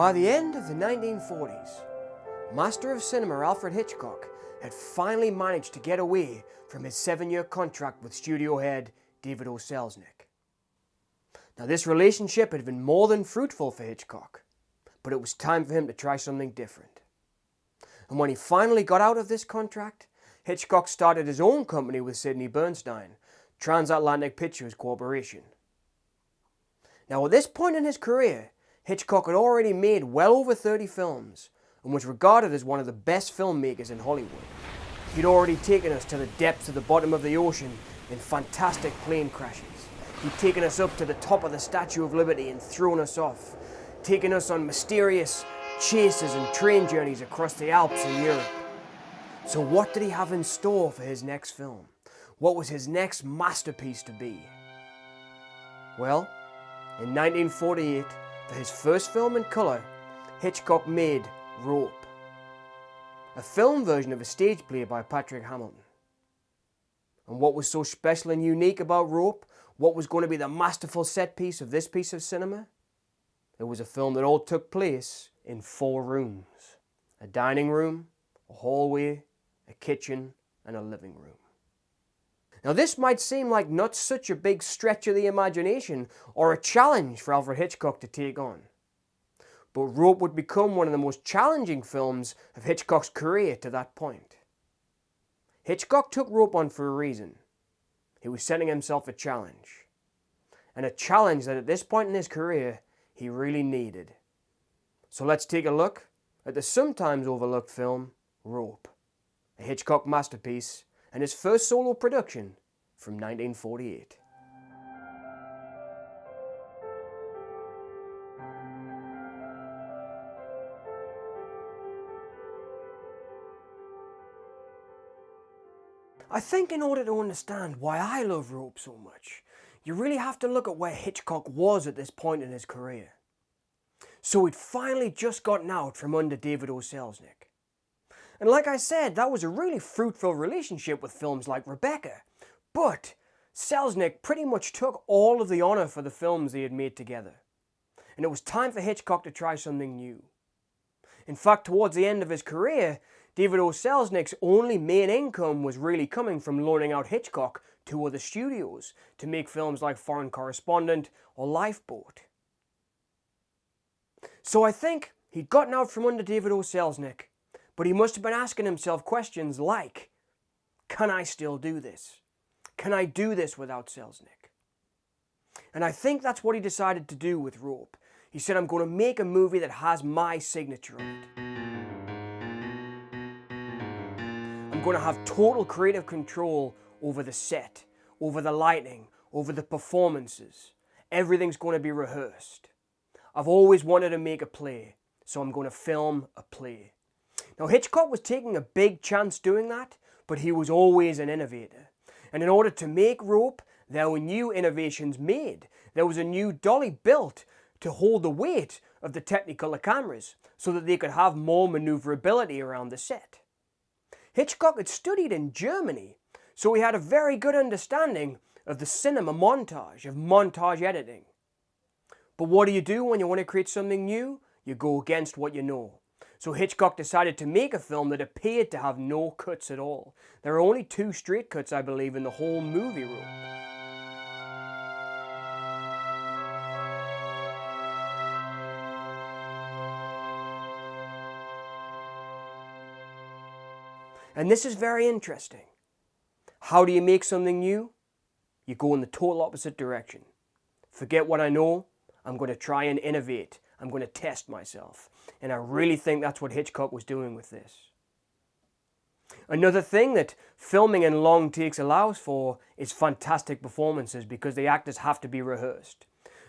By the end of the 1940s, master of cinema Alfred Hitchcock had finally managed to get away from his 7-year contract with studio head David O. Selznick. Now, this relationship had been more than fruitful for Hitchcock, but it was time for him to try something different. And when he finally got out of this contract, Hitchcock started his own company with Sidney Bernstein, Transatlantic Pictures Corporation. Now, at this point in his career, Hitchcock had already made well over 30 films and was regarded as one of the best filmmakers in Hollywood. He'd already taken us to the depths of the bottom of the ocean in fantastic plane crashes. He'd taken us up to the top of the Statue of Liberty and thrown us off, taken us on mysterious chases and train journeys across the Alps in Europe. So what did he have in store for his next film? What was his next masterpiece to be? Well, in 1948, for his first film in colour, Hitchcock made Rope, a film version of a stage play by Patrick Hamilton. And what was so special and unique about Rope? What was going to be the masterful set piece of this piece of cinema? It was a film that all took place in 4 rooms. A dining room, a hallway, a kitchen, and a living room. Now, this might seem like not such a big stretch of the imagination or a challenge for Alfred Hitchcock to take on. But Rope would become one of the most challenging films of Hitchcock's career to that point. Hitchcock took Rope on for a reason. He was setting himself a challenge. And a challenge that at this point in his career, he really needed. So let's take a look at the sometimes overlooked film, Rope, a Hitchcock masterpiece and his first solo production from 1948. I think in order to understand why I love Rope so much, you really have to look at where Hitchcock was at this point in his career. So he'd finally just gotten out from under David O. Selznick. And like I said, that was a really fruitful relationship with films like Rebecca. But Selznick pretty much took all of the honour for the films they had made together. And it was time for Hitchcock to try something new. In fact, towards the end of his career, David O. Selznick's only main income was really coming from loaning out Hitchcock to other studios to make films like Foreign Correspondent or Lifeboat. So I think he'd gotten out from under David O. Selznick, but he must have been asking himself questions like, can I still do this? Can I do this without Selznick? And I think that's what he decided to do with Rope. He said, I'm going to make a movie that has my signature on it. I'm going to have total creative control over the set, over the lighting, over the performances. Everything's going to be rehearsed. I've always wanted to make a play, so I'm going to film a play. Now, Hitchcock was taking a big chance doing that, but he was always an innovator. And in order to make Rope, there were new innovations made. There was a new dolly built to hold the weight of the Technicolor cameras so that they could have more maneuverability around the set. Hitchcock had studied in Germany, so he had a very good understanding of the cinema montage, of montage editing. But what do you do when you want to create something new? You go against what you know. So Hitchcock decided to make a film that appeared to have no cuts at all. There are only 2 straight cuts, I believe, in the whole movie Rope. And this is very interesting. How do you make something new? You go in the total opposite direction. Forget what I know. I'm going to try and innovate. I'm going to test myself. And I really think that's what Hitchcock was doing with this. Another thing that filming in long takes allows for is fantastic performances because the actors have to be rehearsed.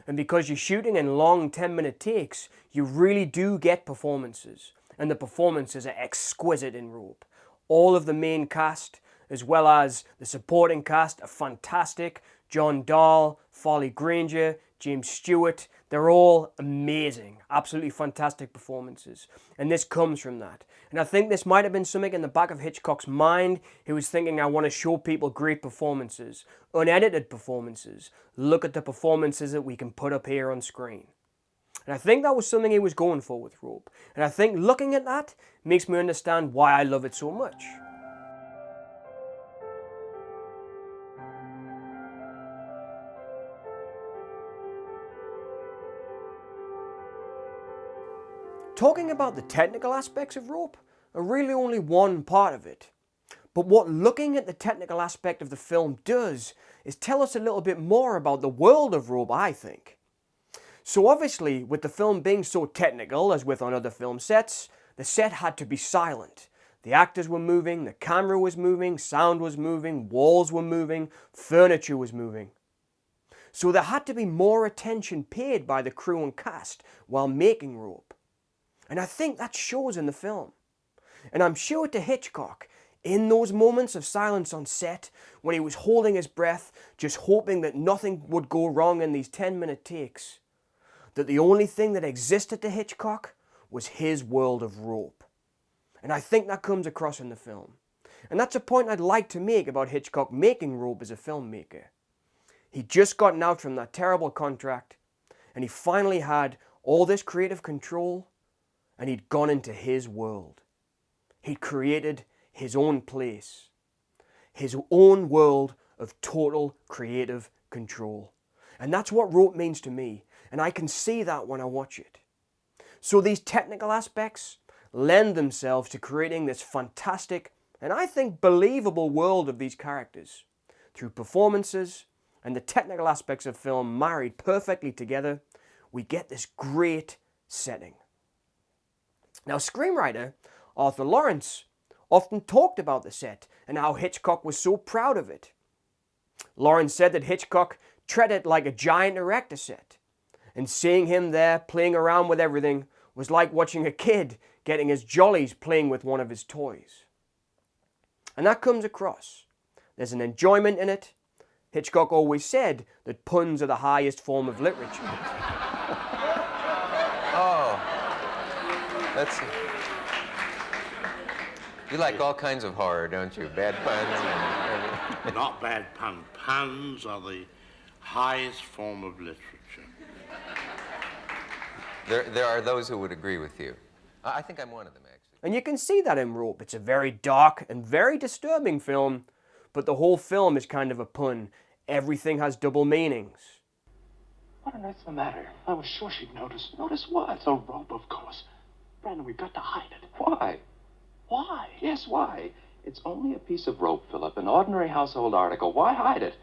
And because you're shooting in long 10-minute takes, you really do get performances. And the performances are exquisite in Rope. All of the main cast, as well as the supporting cast, are fantastic. John Dahl, Farley Granger, James Stewart, they're all amazing, absolutely fantastic performances. And this comes from that. And I think this might have been something in the back of Hitchcock's mind. He was thinking, I want to show people great performances, unedited performances. Look at the performances that we can put up here on screen. And I think that was something he was going for with Rope. And I think looking at that makes me understand why I love it so much. Talking about the technical aspects of Rope are really only one part of it. But what looking at the technical aspect of the film does is tell us a little bit more about the world of Rope, I think. So obviously, with the film being so technical, as with on other film sets, the set had to be silent. The actors were moving, the camera was moving, sound was moving, walls were moving, furniture was moving. So there had to be more attention paid by the crew and cast while making Rope. And I think that shows in the film. And I'm sure to Hitchcock, in those moments of silence on set, when he was holding his breath, just hoping that nothing would go wrong in these 10-minute takes, that the only thing that existed to Hitchcock was his world of Rope. And I think that comes across in the film. And that's a point I'd like to make about Hitchcock making Rope as a filmmaker. He'd just gotten out from that terrible contract, and he finally had all this creative control, and he'd gone into his world. He'd created his own place, his own world of total creative control. And that's what Rope means to me, and I can see that when I watch it. So these technical aspects lend themselves to creating this fantastic and I think believable world of these characters. Through performances and the technical aspects of film married perfectly together, we get this great setting. Now, screenwriter Arthur Lawrence often talked about the set and how Hitchcock was so proud of it. Lawrence said that Hitchcock treated it like a giant erector set, and seeing him there playing around with everything was like watching a kid getting his jollies playing with one of his toys. And that comes across. There's an enjoyment in it. Hitchcock always said that puns are the highest form of literature. Oh, that's... You like all kinds of horror, don't you? Bad puns and... Not bad pun. Puns are the highest form of literature. There are those who would agree with you. I think I'm one of them, actually. And you can see that in Rope. It's a very dark and very disturbing film, but the whole film is kind of a pun. Everything has double meanings. What on earth's the matter? I was sure she'd notice. Notice what? It's a rope, of course. Brandon, we've got to hide it. Why? Why? Yes, why? It's only a piece of rope, Philip, an ordinary household article. Why hide it?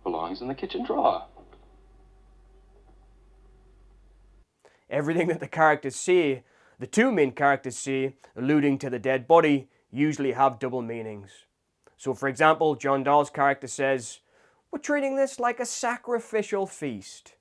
Belongs in the kitchen drawer. Everything that the characters say, the two main characters say, alluding to the dead body, usually have double meanings. So for example, John Dahl's character says, "We're treating this like a sacrificial feast."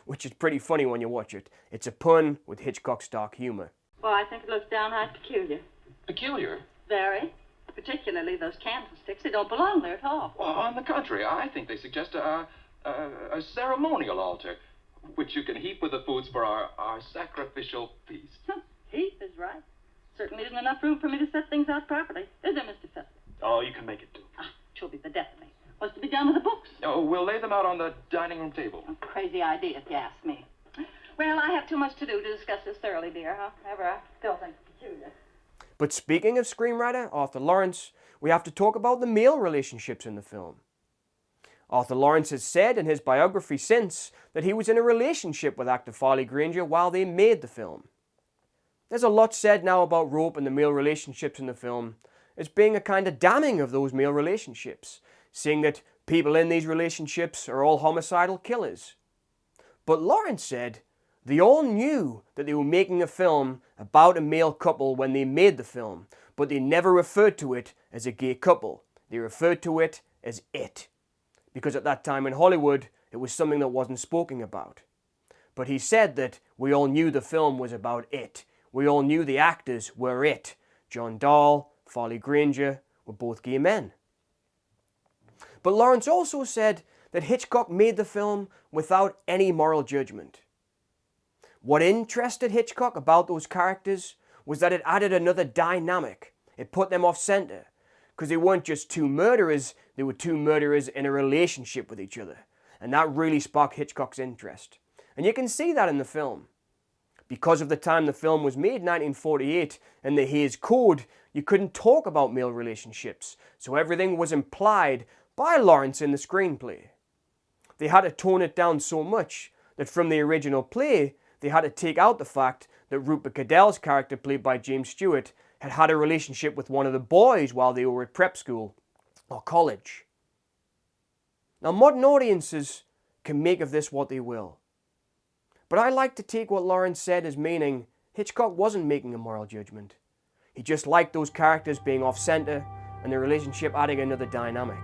Which is pretty funny when you watch it. It's a pun with Hitchcock's dark humor. Well, I think it looks downright peculiar. Peculiar? Very. Particularly those candlesticks. They don't belong there at all. Well, on the contrary, I think they suggest a ceremonial altar, which you can heap with the foods for our sacrificial feast. Heap is right. Certainly isn't enough room for me to set things out properly. Is there, Mr. Phillips? Oh, you can make it do. She'll be the death of me. What's to be done with the books? Oh, we'll lay them out on the dining room table. A crazy idea, if you ask me. Well, I have too much to do to discuss this thoroughly, dear. However, I still think it's peculiar. But speaking of screenwriter Arthur Lawrence, we have to talk about the male relationships in the film. Arthur Lawrence has said in his biography since that he was in a relationship with actor Farley Granger while they made the film. There's a lot said now about Rope and the male relationships in the film as being a kind of damning of those male relationships, saying that people in these relationships are all homicidal killers. But Lawrence said they all knew that they were making a film about a male couple when they made the film, but they never referred to it as a gay couple. They referred to it as it. Because at that time in Hollywood, it was something that wasn't spoken about. But he said that we all knew the film was about it. We all knew the actors were it. John Dahl, Farley Granger were both gay men. But Lawrence also said that Hitchcock made the film without any moral judgment. What interested Hitchcock about those characters was that it added another dynamic. It put them off center. Because they weren't just two murderers, they were two murderers in a relationship with each other. And that really sparked Hitchcock's interest. And you can see that in the film. Because of the time the film was made, 1948, and the Hays Code, you couldn't talk about male relationships, so everything was implied by Lawrence in the screenplay. They had to tone it down so much that from the original play, they had to take out the fact that Rupert Cadell's character, played by James Stewart, had had a relationship with one of the boys while they were at prep school or college. Now, modern audiences can make of this what they will. But I like to take what Lawrence said as meaning Hitchcock wasn't making a moral judgment. He just liked those characters being off-center and the relationship adding another dynamic.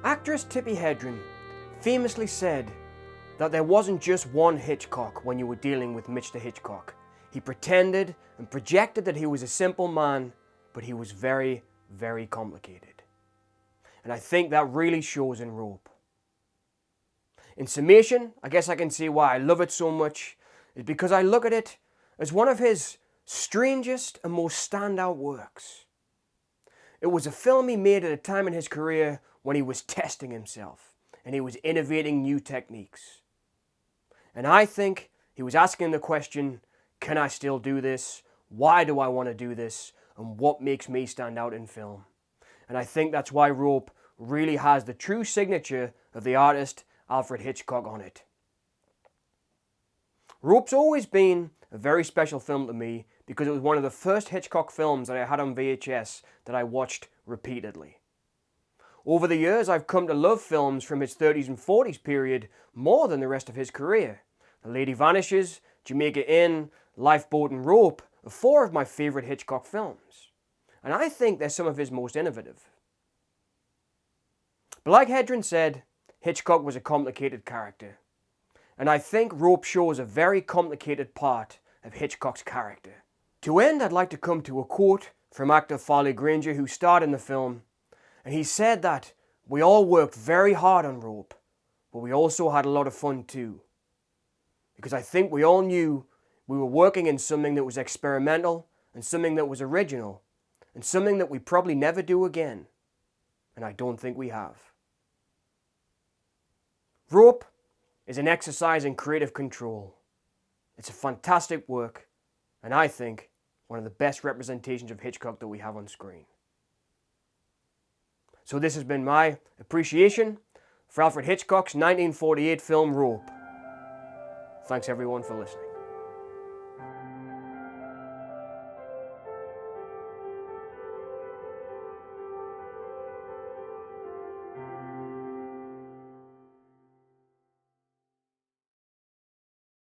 Actress Tippi Hedren famously said that there wasn't just one Hitchcock when you were dealing with Mr. Hitchcock. He pretended and projected that he was a simple man, but he was very, very complicated. And I think that really shows in Rope. In summation, I guess I can see why I love it so much, is because I look at it as one of his strangest and most standout works. It was a film he made at a time in his career when he was testing himself and he was innovating new techniques. And I think he was asking the question, can I still do this? Why do I want to do this? And what makes me stand out in film? And I think that's why Rope really has the true signature of the artist Alfred Hitchcock on it. Rope's always been a very special film to me because it was one of the first Hitchcock films that I had on VHS that I watched repeatedly. Over the years, I've come to love films from his 30s and 40s period more than the rest of his career. The Lady Vanishes, Jamaica Inn, Lifeboat and Rope are four of my favourite Hitchcock films. And I think they're some of his most innovative. But like Hedren said, Hitchcock was a complicated character. And I think Rope shows a very complicated part of Hitchcock's character. To end, I'd like to come to a quote from actor Farley Granger, who starred in the film. And he said that we all worked very hard on Rope, but we also had a lot of fun too. Because I think we all knew we were working in something that was experimental and something that was original and something that we probably never do again. And I don't think we have. Rope is an exercise in creative control. It's a fantastic work, and I think one of the best representations of Hitchcock that we have on screen. So this has been my appreciation for Alfred Hitchcock's 1948 film Rope. Thanks everyone for listening.